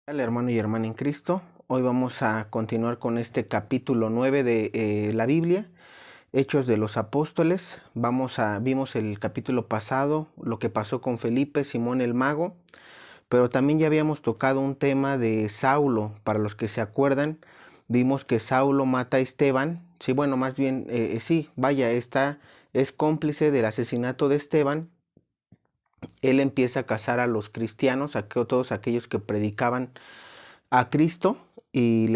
Hola hermano y hermana en Cristo, hoy vamos a continuar con este capítulo 9 de la Biblia, Hechos de los Apóstoles. Vimos el capítulo pasado, lo que pasó con Felipe, Simón el Mago, pero también ya habíamos tocado un tema de Saulo. Para los que se acuerdan, vimos que Saulo mata a Esteban, sí, bueno, más bien, es cómplice del asesinato de Esteban. Él empieza a cazar a los cristianos, a todos aquellos que predicaban a Cristo y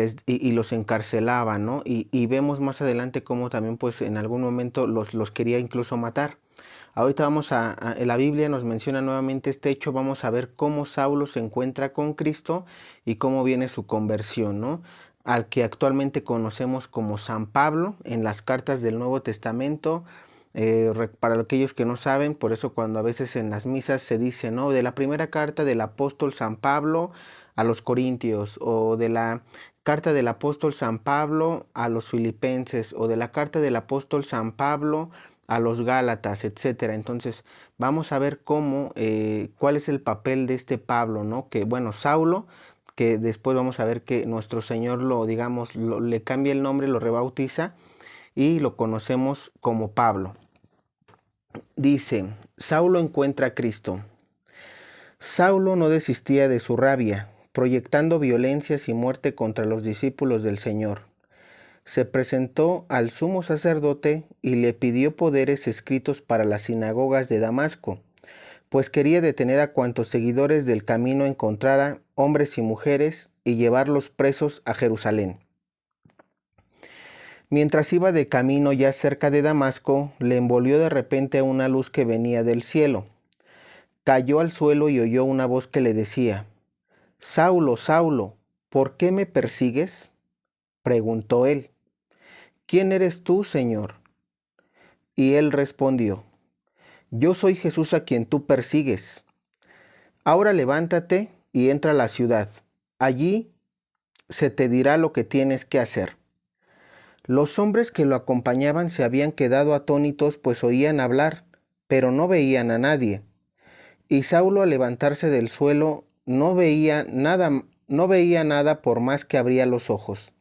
los encarcelaba, ¿no? Y vemos más adelante cómo también pues en algún momento los quería incluso matar. Ahorita en la Biblia nos menciona nuevamente este hecho. Vamos a ver cómo Saulo se encuentra con Cristo y cómo viene su conversión, ¿no? Al que actualmente conocemos como San Pablo en las cartas del Nuevo Testamento. Para aquellos que no saben, por eso cuando a veces en las misas se dice, ¿no? De la primera carta del apóstol San Pablo a los Corintios, o de la carta del apóstol San Pablo a los Filipenses, o de la carta del apóstol San Pablo a los Gálatas, etcétera. Entonces vamos a ver cuál es el papel de este Pablo, ¿no? Que bueno, Saulo, que después vamos a ver que nuestro Señor le cambia el nombre, lo rebautiza y lo conocemos como Pablo. Dice, Saulo encuentra a Cristo. Saulo no desistía de su rabia, proyectando violencias y muerte contra los discípulos del Señor. Se presentó al sumo sacerdote y le pidió poderes escritos para las sinagogas de Damasco, pues quería detener a cuantos seguidores del camino encontrara, hombres y mujeres, y llevarlos presos a Jerusalén. Mientras iba de camino ya cerca de Damasco, le envolvió de repente una luz que venía del cielo. Cayó al suelo y oyó una voz que le decía: «Saulo, Saulo, ¿por qué me persigues?». Preguntó él: «¿Quién eres tú, Señor?». Y él respondió: «Yo soy Jesús a quien tú persigues. Ahora levántate y entra a la ciudad. Allí se te dirá lo que tienes que hacer». Los hombres que lo acompañaban se habían quedado atónitos, pues oían hablar, pero no veían a nadie. Y Saulo, al levantarse del suelo, no veía nada por más que abría los ojos.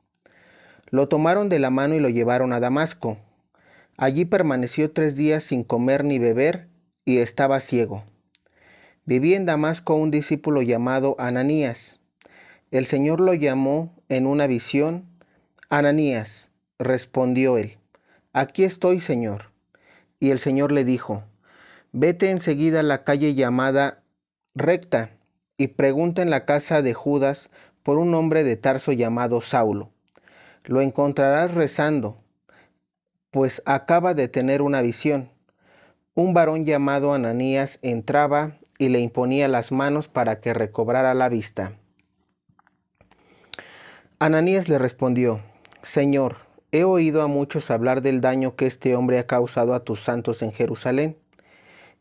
Lo tomaron de la mano y lo llevaron a Damasco. Allí permaneció 3 días sin comer ni beber, y estaba ciego. Vivía en Damasco un discípulo llamado Ananías. El Señor lo llamó en una visión. «Ananías», respondió él. «Aquí estoy, Señor». Y el Señor le dijo: «Vete enseguida a la calle llamada Recta y pregunta en la casa de Judas por un hombre de Tarso llamado Saulo. Lo encontrarás rezando, pues acaba de tener una visión. Un varón llamado Ananías entraba y le imponía las manos para que recobrara la vista». Ananías le respondió: «Señor, he oído a muchos hablar del daño que este hombre ha causado a tus santos en Jerusalén,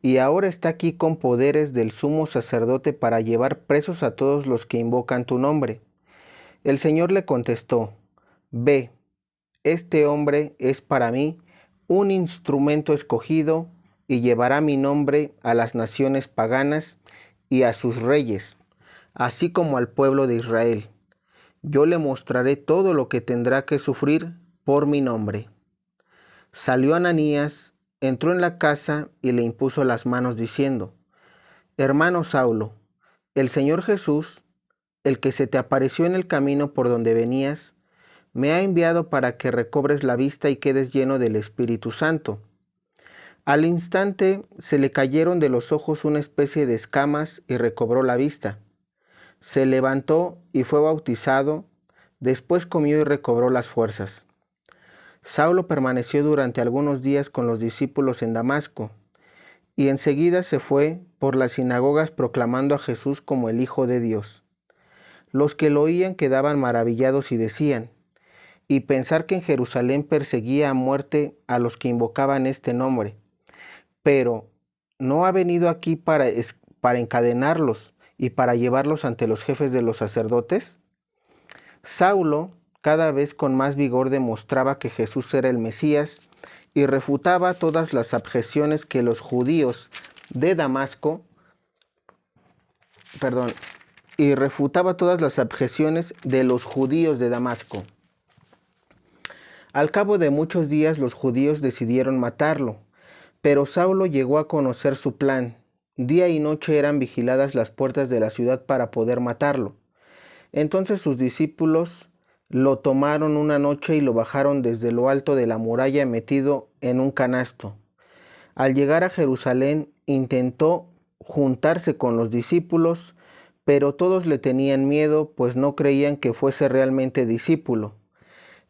y ahora está aquí con poderes del sumo sacerdote para llevar presos a todos los que invocan tu nombre». El Señor le contestó: «Ve, este hombre es para mí un instrumento escogido y llevará mi nombre a las naciones paganas y a sus reyes, así como al pueblo de Israel. Yo le mostraré todo lo que tendrá que sufrir por mi nombre». Salió Ananías, entró en la casa y le impuso las manos diciendo: «Hermano Saulo, el Señor Jesús, el que se te apareció en el camino por donde venías, me ha enviado para que recobres la vista y quedes lleno del Espíritu Santo». Al instante se le cayeron de los ojos una especie de escamas y recobró la vista. Se levantó y fue bautizado, después comió y recobró las fuerzas. Saulo permaneció durante algunos días con los discípulos en Damasco, y enseguida se fue por las sinagogas proclamando a Jesús como el Hijo de Dios. Los que lo oían quedaban maravillados y decían: «Y pensar que en Jerusalén perseguía a muerte a los que invocaban este nombre. Pero ¿no ha venido aquí para encadenarlos y para llevarlos ante los jefes de los sacerdotes?». Saulo cada vez con más vigor demostraba que Jesús era el Mesías y refutaba todas las objeciones que los judíos de Damasco, y refutaba todas las objeciones de los judíos de Damasco. Al cabo de muchos días los judíos decidieron matarlo, pero Saulo llegó a conocer su plan. Día y noche eran vigiladas las puertas de la ciudad para poder matarlo. Entonces sus discípulos lo tomaron una noche y lo bajaron desde lo alto de la muralla metido en un canasto. Al llegar a Jerusalén intentó juntarse con los discípulos, pero todos le tenían miedo, pues no creían que fuese realmente discípulo.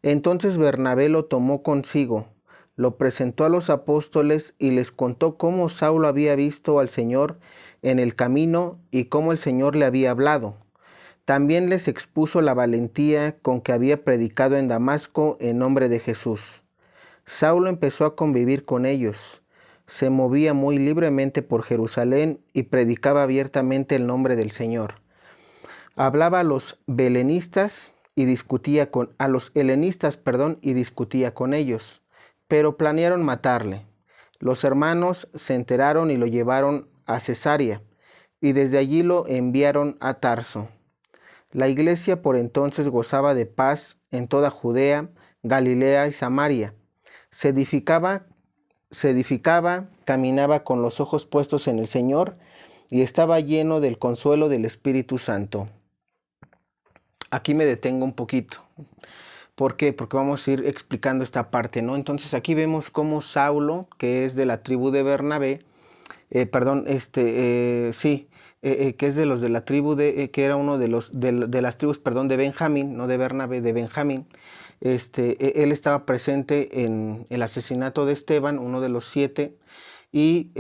Entonces Bernabé lo tomó consigo, lo presentó a los apóstoles y les contó cómo Saulo había visto al Señor en el camino y cómo el Señor le había hablado. También les expuso la valentía con que había predicado en Damasco en nombre de Jesús. Saulo empezó a convivir con ellos. Se movía muy libremente por Jerusalén y predicaba abiertamente el nombre del Señor. Hablaba a los helenistas y discutía con ellos, pero planearon matarle. Los hermanos se enteraron y lo llevaron a Cesarea, y desde allí lo enviaron a Tarso. La iglesia por entonces gozaba de paz en toda Judea, Galilea y Samaria. Se edificaba, caminaba con los ojos puestos en el Señor y estaba lleno del consuelo del Espíritu Santo. Aquí me detengo un poquito. ¿Por qué? Porque vamos a ir explicando esta parte, ¿no? Entonces aquí vemos cómo Saulo, que es de la tribu de Bernabé, que es de los de la tribu que era uno de las tribus, de Benjamín, no de Bernabé, de Benjamín. Él estaba presente en el asesinato de Esteban, uno de los 7, y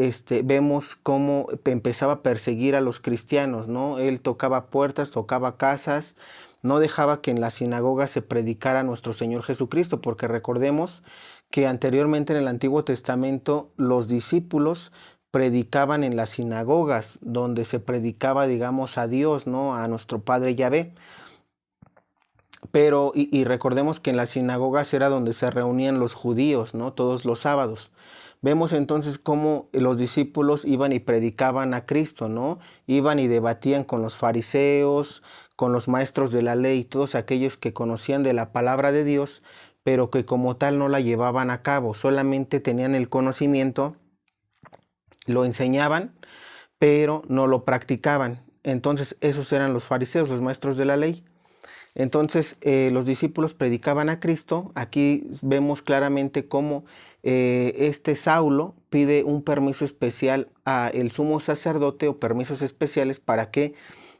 vemos cómo empezaba a perseguir a los cristianos, ¿no? Él tocaba puertas, tocaba casas, no dejaba que en la sinagoga se predicara nuestro Señor Jesucristo, porque recordemos que anteriormente en el Antiguo Testamento los discípulos predicaban en las sinagogas, donde se predicaba, digamos, a Dios, ¿no? A nuestro Padre Yahvé. Pero, y recordemos que en las sinagogas era donde se reunían los judíos, ¿no? Todos los sábados. Vemos entonces cómo los discípulos iban y predicaban a Cristo, ¿no? Iban y debatían con los fariseos, con los maestros de la ley, todos aquellos que conocían de la palabra de Dios, pero que como tal no la llevaban a cabo, solamente tenían el conocimiento, lo enseñaban, pero no lo practicaban. Entonces esos eran los fariseos, los maestros de la ley. Entonces los discípulos predicaban a Cristo. Aquí vemos claramente cómo Saulo pide un permiso especial al sumo sacerdote, o permisos especiales, para que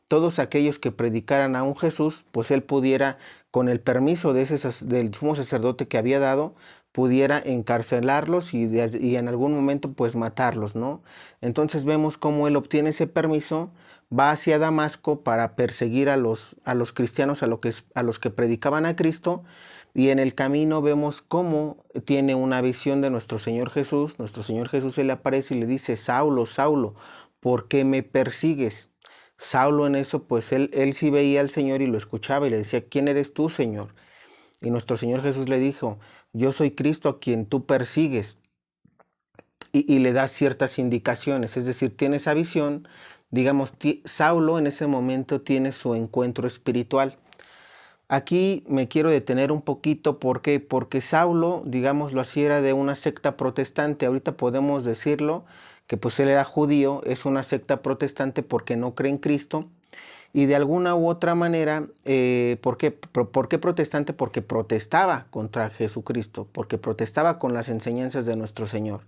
todos aquellos que predicaran a un Jesús, pues él pudiera, con el permiso del sumo sacerdote que había dado, pudiera encarcelarlos y en algún momento pues matarlos, ¿no? Entonces vemos cómo él obtiene ese permiso, va hacia Damasco para perseguir a los cristianos, a los que predicaban a Cristo, y en el camino vemos cómo tiene una visión de nuestro Señor Jesús. Nuestro Señor Jesús se le aparece y le dice: Saulo, Saulo, ¿por qué me persigues? Saulo en eso, pues él sí veía al Señor y lo escuchaba y le decía: ¿quién eres tú, Señor? Y nuestro Señor Jesús le dijo: yo soy Cristo a quien tú persigues. Y le da ciertas indicaciones, es decir, tiene esa visión. Digamos, Saulo en ese momento tiene su encuentro espiritual. Aquí me quiero detener un poquito. ¿Por qué? Porque Saulo, digámoslo así, era de una secta protestante. Ahorita podemos decirlo que pues él era judío, es una secta protestante porque no cree en Cristo. Y de alguna u otra manera, ¿por qué protestante? Porque protestaba contra Jesucristo, porque protestaba con las enseñanzas de nuestro Señor.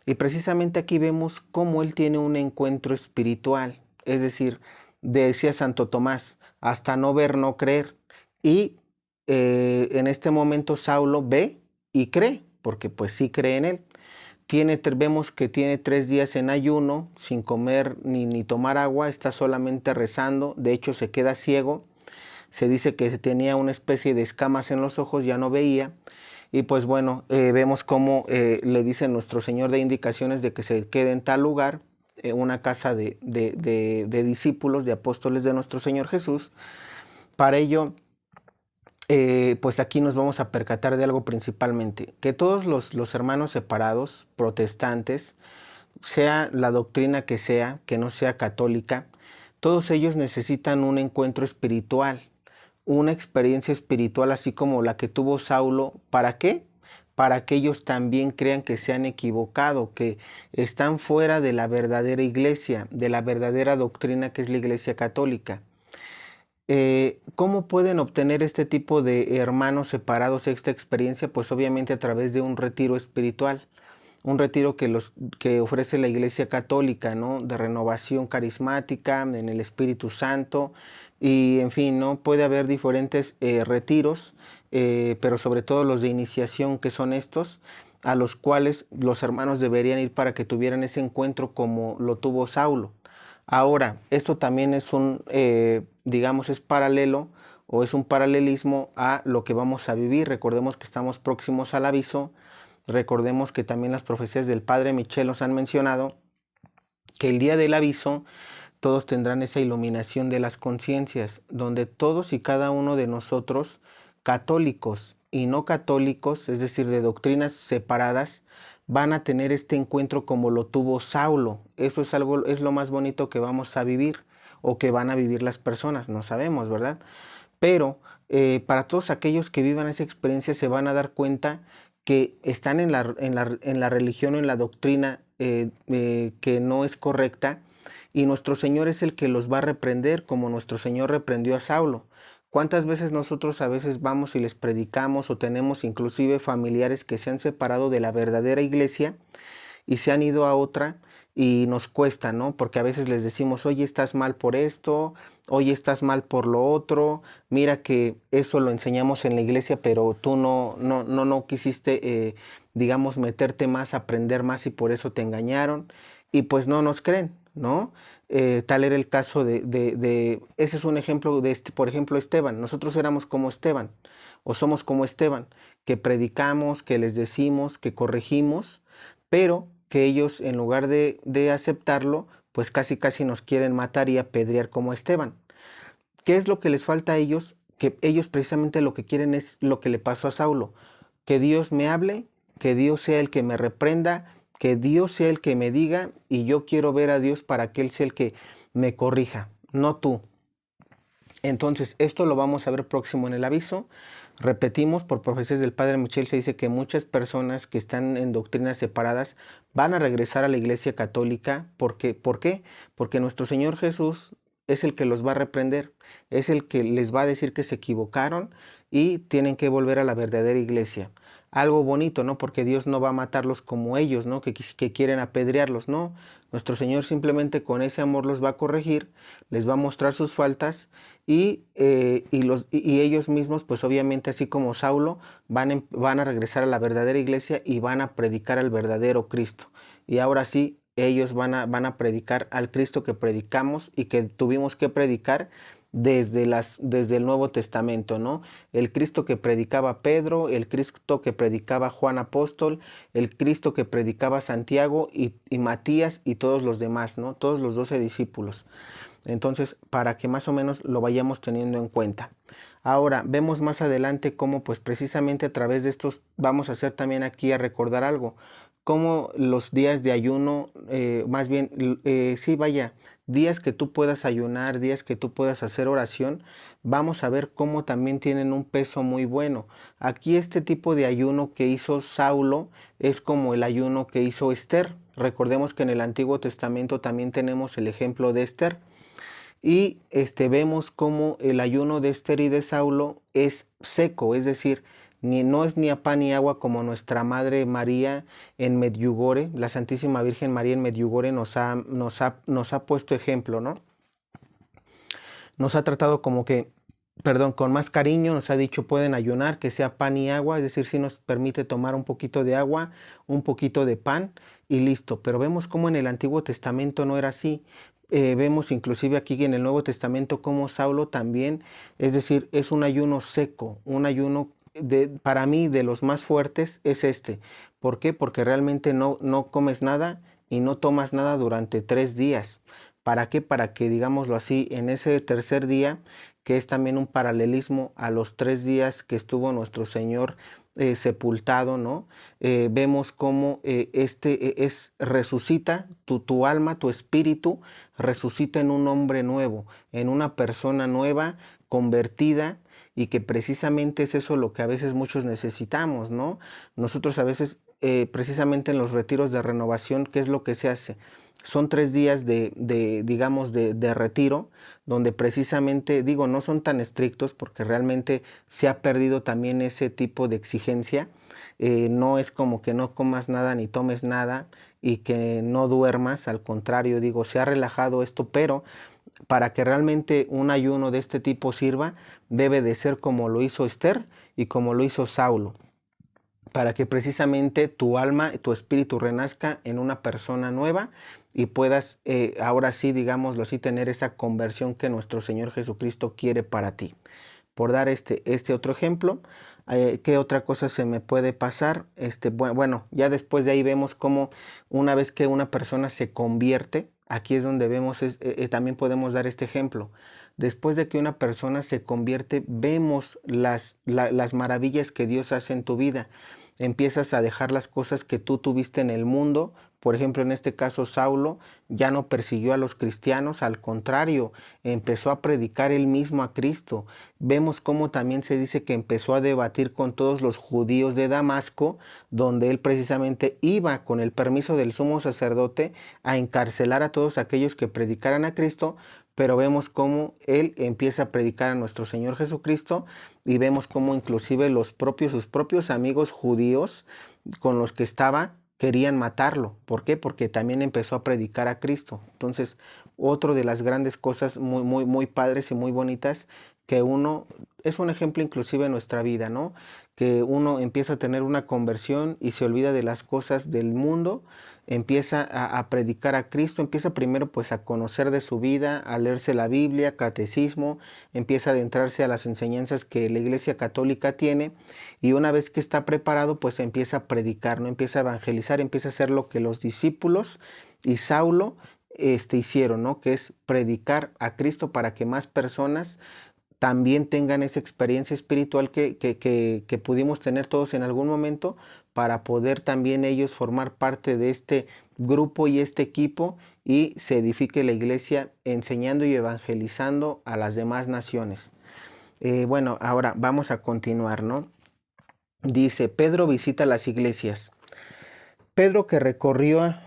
Y precisamente aquí vemos cómo él tiene un encuentro espiritual. Es decir, decía Santo Tomás: hasta no ver, no creer. Y en este momento Saulo ve y cree, porque pues sí cree en él. Vemos que tiene 3 días en ayuno, sin comer ni tomar agua, está solamente rezando. De hecho se queda ciego. Se dice que tenía una especie de escamas en los ojos, ya no veía. Y pues bueno, vemos cómo le dice nuestro Señor de indicaciones de que se quede en tal lugar, una casa de discípulos, de apóstoles de nuestro Señor Jesús. Para ello, pues aquí nos vamos a percatar de algo principalmente: que todos los hermanos separados, protestantes, sea la doctrina que no sea católica, Todos ellos necesitan un encuentro espiritual, una experiencia espiritual así como la que tuvo Saulo. ¿Para qué? Para que ellos también crean que se han equivocado, que están fuera de la verdadera iglesia, de la verdadera doctrina que es la Iglesia Católica. ¿Cómo pueden obtener este tipo de hermanos separados esta experiencia? Pues obviamente a través de un retiro espiritual, un retiro que ofrece la Iglesia Católica, ¿no? De renovación carismática en el Espíritu Santo, y en fin, ¿no? Puede haber diferentes retiros, pero sobre todo los de iniciación, que son estos, a los cuales los hermanos deberían ir para que tuvieran ese encuentro como lo tuvo Saulo. Ahora, esto también es digamos, es paralelo o es un paralelismo a lo que vamos a vivir. Recordemos que estamos próximos al aviso. Recordemos que también las profecías del Padre Michel nos han mencionado que el día del aviso todos tendrán esa iluminación de las conciencias, donde todos y cada uno de nosotros, católicos y no católicos, es decir, de doctrinas separadas, van a tener este encuentro como lo tuvo Saulo. Eso es algo, es lo más bonito que vamos a vivir o que van a vivir las personas, no sabemos, ¿verdad? Pero para todos aquellos que vivan esa experiencia se van a dar cuenta que están en la religión o en la doctrina que no es correcta, y nuestro Señor es el que los va a reprender, como nuestro Señor reprendió a Saulo. ¿Cuántas veces nosotros a veces vamos y les predicamos, o tenemos inclusive familiares que se han separado de la verdadera iglesia y se han ido a otra, y nos cuesta, ¿no? Porque a veces les decimos, oye, estás mal por esto, oye, estás mal por lo otro, mira que eso lo enseñamos en la iglesia, pero tú no quisiste, digamos, meterte más, aprender más, y por eso te engañaron, y pues no nos creen, ¿no? Tal era el caso ese es un ejemplo de por ejemplo, Esteban. Nosotros éramos como Esteban, o somos como Esteban, que predicamos, que les decimos, que corregimos, pero que ellos, en lugar de aceptarlo, pues casi nos quieren matar y apedrear como Esteban. ¿Qué es lo que les falta a ellos? Que ellos precisamente lo que quieren es lo que le pasó a Saulo: que Dios me hable, que Dios sea el que me reprenda, que Dios sea el que me diga, y yo quiero ver a Dios para que Él sea el que me corrija, no tú. Entonces, esto lo vamos a ver próximo en el aviso. Repetimos, por profecías del Padre Michel se dice que muchas personas que están en doctrinas separadas van a regresar a la Iglesia Católica. ¿Por qué? Porque nuestro Señor Jesús es el que los va a reprender, es el que les va a decir que se equivocaron y tienen que volver a la verdadera iglesia. Algo bonito, ¿no? Porque Dios no va a matarlos como ellos, ¿no? Que quieren apedrearlos, ¿no? Nuestro Señor simplemente con ese amor los va a corregir, les va a mostrar sus faltas, y ellos mismos, pues obviamente, así como Saulo, van a regresar a la verdadera iglesia y van a predicar al verdadero Cristo. Y ahora sí, ellos van a predicar al Cristo que predicamos y que tuvimos que predicar desde el Nuevo Testamento, ¿no? El Cristo que predicaba Pedro, el Cristo que predicaba Juan Apóstol, el Cristo que predicaba Santiago y Matías y todos los demás, ¿no? Todos los 12 discípulos. Entonces, para que más o menos lo vayamos teniendo en cuenta. Ahora, vemos más adelante cómo, pues precisamente a través de estos, vamos a hacer también aquí a recordar algo, cómo los días de ayuno, más bien, sí, vaya, días que tú puedas ayunar, días que tú puedas hacer oración, vamos a ver cómo también tienen un peso muy bueno. Aquí este tipo de ayuno que hizo Saulo es como el ayuno que hizo Esther. Recordemos que en el Antiguo Testamento también tenemos el ejemplo de Esther. Y vemos cómo el ayuno de Esther y de Saulo es seco, es decir, no es ni a pan ni agua, como nuestra Madre María en Medjugorje, la Santísima Virgen María en Medjugorje nos ha puesto ejemplo, ¿no? Nos ha tratado como que, perdón, con más cariño, nos ha dicho pueden ayunar, que sea pan y agua, es decir, si nos permite tomar un poquito de agua, un poquito de pan y listo. Pero vemos cómo en el Antiguo Testamento no era así. Vemos inclusive aquí en el Nuevo Testamento cómo Saulo también, es decir, es un ayuno seco, un ayuno para mí de los más fuertes es este. ¿Por qué? Porque realmente no comes nada y no tomas nada durante 3 días. ¿Para qué? Para que, digámoslo así, en ese tercer día que es también un paralelismo a los 3 días que estuvo nuestro Señor sepultado, ¿no? Vemos cómo resucita tu alma, tu espíritu, resucita en un hombre nuevo, en una persona nueva, convertida, y que precisamente es eso lo que a veces muchos necesitamos, ¿no? Nosotros a veces, precisamente en los retiros de renovación, ¿qué es lo que se hace? Son 3 días digamos, de retiro, donde precisamente, digo, no son tan estrictos porque realmente se ha perdido también ese tipo de exigencia. No es como que no comas nada ni tomes nada y que no duermas, al contrario, digo, se ha relajado esto, pero para que realmente un ayuno de este tipo sirva, debe de ser como lo hizo Esther y como lo hizo Saulo, para que precisamente tu alma, tu espíritu renazca en una persona nueva y puedas ahora sí, digámoslo así, tener esa conversión que nuestro Señor Jesucristo quiere para ti. Por dar este otro ejemplo, ¿qué otra cosa se me puede pasar? Bueno, ya después de ahí vemos cómo una vez que una persona se convierte, aquí es donde vemos, también podemos dar este ejemplo. Después de que una persona se convierte, vemos las maravillas que Dios hace en tu vida. Empiezas a dejar las cosas que tú tuviste en el mundo. Por ejemplo, en este caso, Saulo ya no persiguió a los cristianos, al contrario, empezó a predicar él mismo a Cristo. Vemos cómo también se dice que empezó a debatir con todos los judíos de Damasco, donde él precisamente iba con el permiso del sumo sacerdote a encarcelar a todos aquellos que predicaran a Cristo, pero vemos cómo él empieza a predicar a nuestro Señor Jesucristo y vemos cómo inclusive sus propios amigos judíos con los que estaba querían matarlo. ¿Por qué? Porque también empezó a predicar a Cristo. Entonces, otra de las grandes cosas muy, muy, muy padres y muy bonitas que uno, es un ejemplo inclusive en nuestra vida, ¿no? Que uno empieza a tener una conversión y se olvida de las cosas del mundo, empieza a predicar a Cristo, empieza primero pues a conocer de su vida, a leerse la Biblia, catecismo, empieza a adentrarse a las enseñanzas que la Iglesia Católica tiene, y una vez que está preparado pues empieza a predicar, ¿no? Empieza a evangelizar, empieza a hacer lo que los discípulos y Saulo hicieron, ¿no? Que es predicar a Cristo para que más personas también tengan esa experiencia espiritual que pudimos tener todos en algún momento, para poder también ellos formar parte de este grupo y este equipo y se edifique la iglesia enseñando y evangelizando a las demás naciones. Bueno, ahora vamos a continuar, ¿no? Dice, Pedro visita las iglesias. Pedro que recorría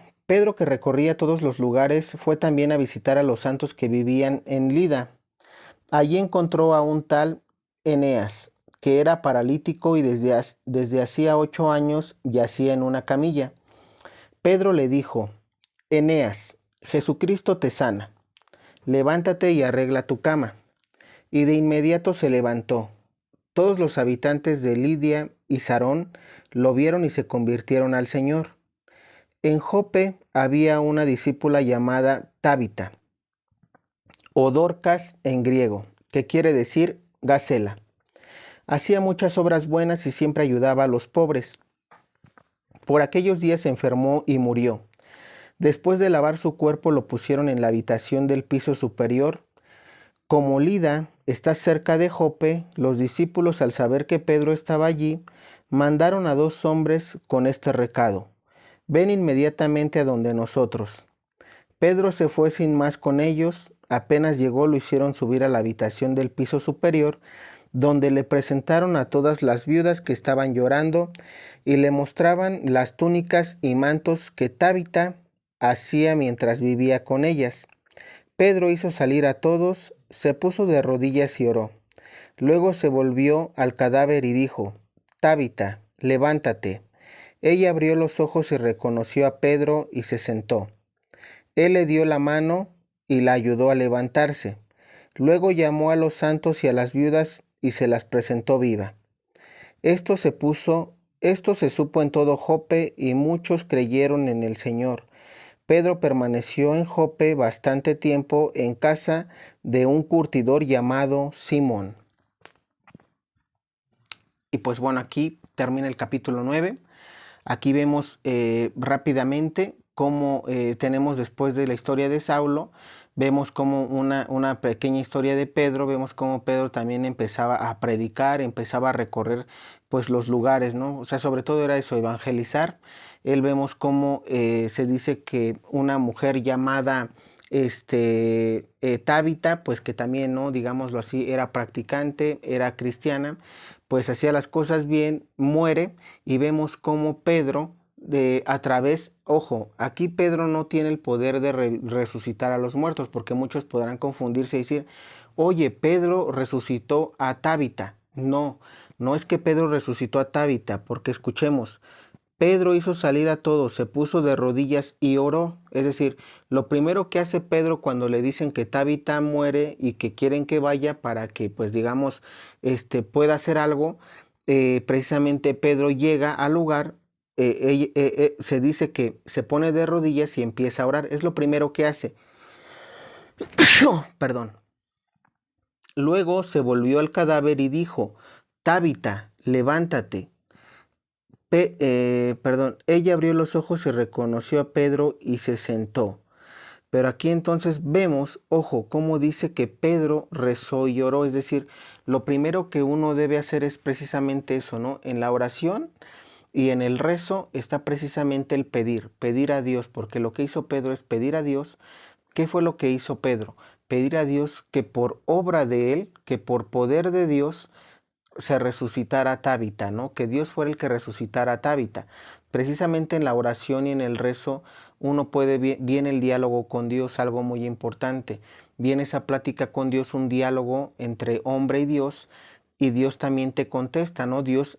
todos los lugares, fue también a visitar a los santos que vivían en Lida. Allí encontró a un tal Eneas, que era paralítico y desde hacía 8 años yacía en una camilla. Pedro le dijo, Eneas, Jesucristo te sana, levántate y arregla tu cama. Y de inmediato se levantó. Todos los habitantes de Lidia y Sarón lo vieron y se convirtieron al Señor. En Jope había una discípula llamada Tabita, o Dorcas en griego, que quiere decir gacela. Hacía muchas obras buenas y siempre ayudaba a los pobres. Por aquellos días se enfermó y murió. Después de lavar su cuerpo lo pusieron en la habitación del piso superior. Como Lida está cerca de Jope, los discípulos, al saber que Pedro estaba allí, mandaron a 2 hombres con este recado: ven inmediatamente a donde nosotros. Pedro se fue sin más con ellos. Apenas llegó, lo hicieron subir a la habitación del piso superior, donde le presentaron a todas las viudas que estaban llorando y le mostraban las túnicas y mantos que Tabita hacía mientras vivía con ellas. Pedro hizo salir a todos, se puso de rodillas y oró. Luego se volvió al cadáver y dijo, Tabita, levántate. Ella abrió los ojos y reconoció a Pedro y se sentó. Él le dio la mano y la ayudó a levantarse. Luego llamó a los santos y a las viudas y se las presentó viva. Esto se supo en todo Jope y muchos creyeron en el Señor. Pedro permaneció en Jope bastante tiempo en casa de un curtidor llamado Simón. Y pues bueno, aquí termina el capítulo 9. Aquí vemos rápidamente cómo tenemos, después de la historia de Saulo, vemos como una pequeña historia de Pedro, vemos como Pedro también empezaba a predicar, empezaba a recorrer pues los lugares, ¿no? O sea, sobre todo era eso, evangelizar. Él vemos cómo se dice que una mujer llamada Tabita, pues que también, ¿no? Digámoslo así, era practicante, era cristiana, pues hacía las cosas bien, muere y vemos cómo Pedro a través, ojo, aquí Pedro no tiene el poder de resucitar a los muertos, porque muchos podrán confundirse y decir, oye, Pedro resucitó a Tabita. No, no es que Pedro resucitó a Tabita, porque escuchemos, Pedro hizo salir a todos, se puso de rodillas y oró. Es decir, lo primero que hace Pedro cuando le dicen que Tabita muere y que quieren que vaya para que, pues digamos, pueda hacer algo, precisamente Pedro llega al lugar, se dice que se pone de rodillas y empieza a orar. Es lo primero que hace. Perdón. Luego se volvió al cadáver y dijo, Tabita, levántate. Ella abrió los ojos y reconoció a Pedro y se sentó. Pero aquí entonces vemos, ojo, cómo dice que Pedro rezó y oró. Es decir, lo primero que uno debe hacer es precisamente eso, ¿no? En la oración y en el rezo está precisamente el pedir a Dios, porque lo que hizo Pedro es pedir a Dios. ¿Qué fue lo que hizo Pedro? Pedir a Dios que por obra de él, que por poder de Dios, se resucitara a Tabita, ¿no? Que Dios fuera el que resucitara a Tabita. Precisamente en la oración y en el rezo uno puede, viene el diálogo con Dios, algo muy importante. Viene esa plática con Dios, un diálogo entre hombre y Dios también te contesta, ¿no? Dios,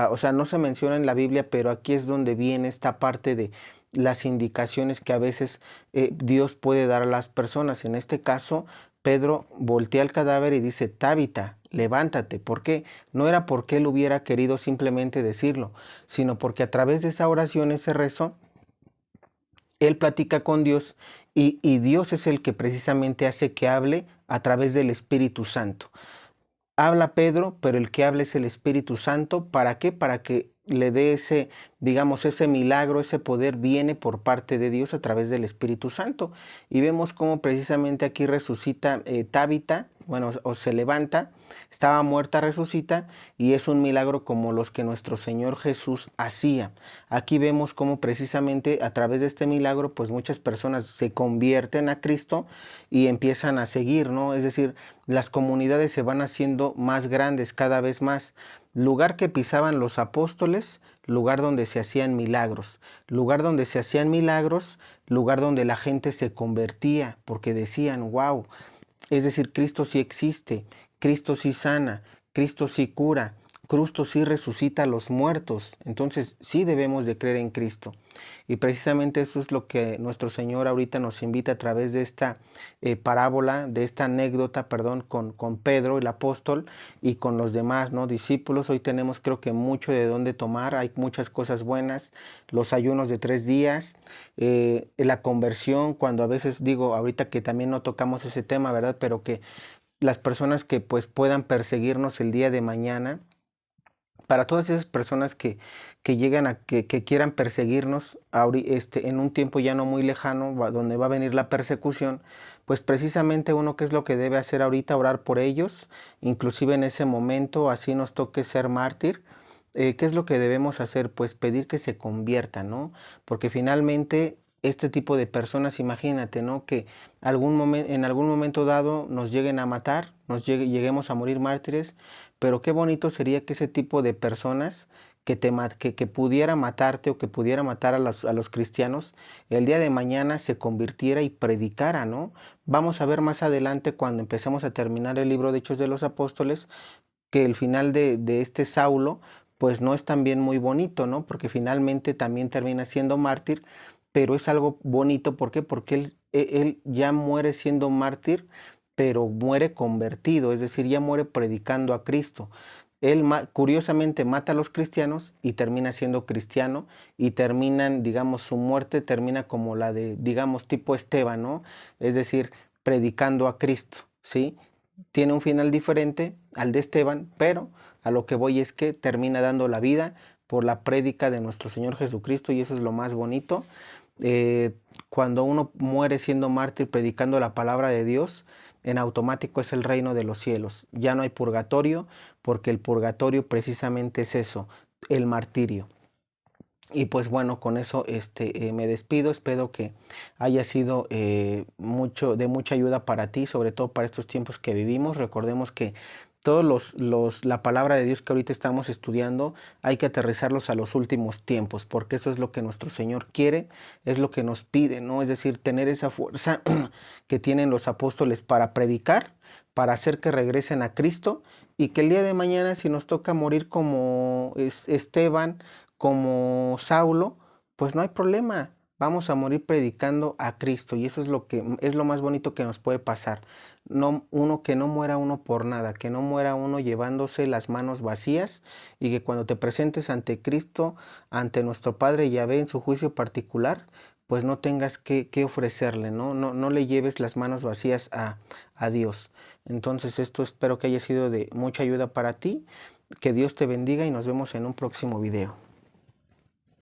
o sea, no se menciona en la Biblia, pero aquí es donde viene esta parte de las indicaciones que a veces Dios puede dar a las personas. En este caso, Pedro voltea el cadáver y dice, Tabita, levántate. ¿Por qué? No era porque él hubiera querido simplemente decirlo, sino porque a través de esa oración, ese rezo, él platica con Dios y Dios es el que precisamente hace que hable a través del Espíritu Santo. Habla Pedro, pero el que habla es el Espíritu Santo. ¿Para qué? Para que le dé ese, digamos, ese milagro, ese poder viene por parte de Dios a través del Espíritu Santo. Y vemos cómo precisamente aquí resucita Tabita, bueno, o se levanta, estaba muerta, resucita, y es un milagro como los que nuestro Señor Jesús hacía. Aquí vemos cómo precisamente a través de este milagro, pues muchas personas se convierten a Cristo y empiezan a seguir, ¿no? Es decir, las comunidades se van haciendo más grandes cada vez más. Lugar que pisaban los apóstoles, lugar donde se hacían milagros. Lugar donde se hacían milagros, lugar donde la gente se convertía, porque decían, wow, es decir, Cristo sí existe, Cristo sí sana, Cristo sí cura, Cristo sí resucita a los muertos. Entonces sí debemos de creer en Cristo. Y precisamente eso es lo que nuestro Señor ahorita nos invita a través de esta parábola, de esta anécdota, perdón, con Pedro, el apóstol, y con los demás, ¿no? Discípulos. Hoy tenemos creo que mucho de dónde tomar, hay muchas cosas buenas, los ayunos de 3 días, la conversión, cuando a veces digo, ahorita que también no tocamos ese tema, ¿verdad? Pero que las personas que pues puedan perseguirnos el día de mañana, para todas esas personas que llegan que quieran perseguirnos en un tiempo ya no muy lejano, donde va a venir la persecución, pues precisamente uno qué es lo que debe hacer ahorita, orar por ellos, inclusive en ese momento, así nos toque ser mártir. ¿Qué es lo que debemos hacer? Pues pedir que se conviertan, ¿no? Porque finalmente este tipo de personas, imagínate, ¿no? Que en algún momento dado nos lleguen a matar, lleguemos a morir mártires, pero qué bonito sería que ese tipo de personas que pudiera matarte o que pudiera matar a los cristianos, el día de mañana se convirtiera y predicara, ¿no? Vamos a ver más adelante cuando empecemos a terminar el libro de Hechos de los Apóstoles, que el final de este Saulo, pues no es también muy bonito, ¿no? Porque finalmente también termina siendo mártir, pero es algo bonito, ¿por qué? Porque él ya muere siendo mártir, pero muere convertido, es decir, ya muere predicando a Cristo. Él curiosamente mata a los cristianos y termina siendo cristiano y terminan, digamos, su muerte termina como la de, digamos, tipo Esteban, ¿no? Es decir, predicando a Cristo, ¿sí? Tiene un final diferente al de Esteban, pero a lo que voy es que termina dando la vida por la prédica de nuestro Señor Jesucristo y eso es lo más bonito. Cuando uno muere siendo mártir predicando la palabra de Dios, en automático es el reino de los cielos. Ya no hay purgatorio, porque el purgatorio precisamente es eso, el martirio. Y pues bueno, con eso me despido. Espero que haya sido de mucha ayuda para ti, sobre todo para estos tiempos que vivimos. Recordemos que todos la palabra de Dios que ahorita estamos estudiando hay que aterrizarlos a los últimos tiempos, porque eso es lo que nuestro Señor quiere, es lo que nos pide, ¿no? Es decir, tener esa fuerza que tienen los apóstoles para predicar, para hacer que regresen a Cristo, y que el día de mañana, si nos toca morir como Esteban, como Saulo, pues no hay problema. Vamos a morir predicando a Cristo, y eso es lo que es lo más bonito que nos puede pasar. No, que no muera uno por nada, que no muera uno llevándose las manos vacías, y que cuando te presentes ante Cristo, ante nuestro Padre Yahvé en su juicio particular, pues no tengas que ofrecerle, ¿no? No le lleves las manos vacías a Dios. Entonces esto espero que haya sido de mucha ayuda para ti. Que Dios te bendiga y nos vemos en un próximo video.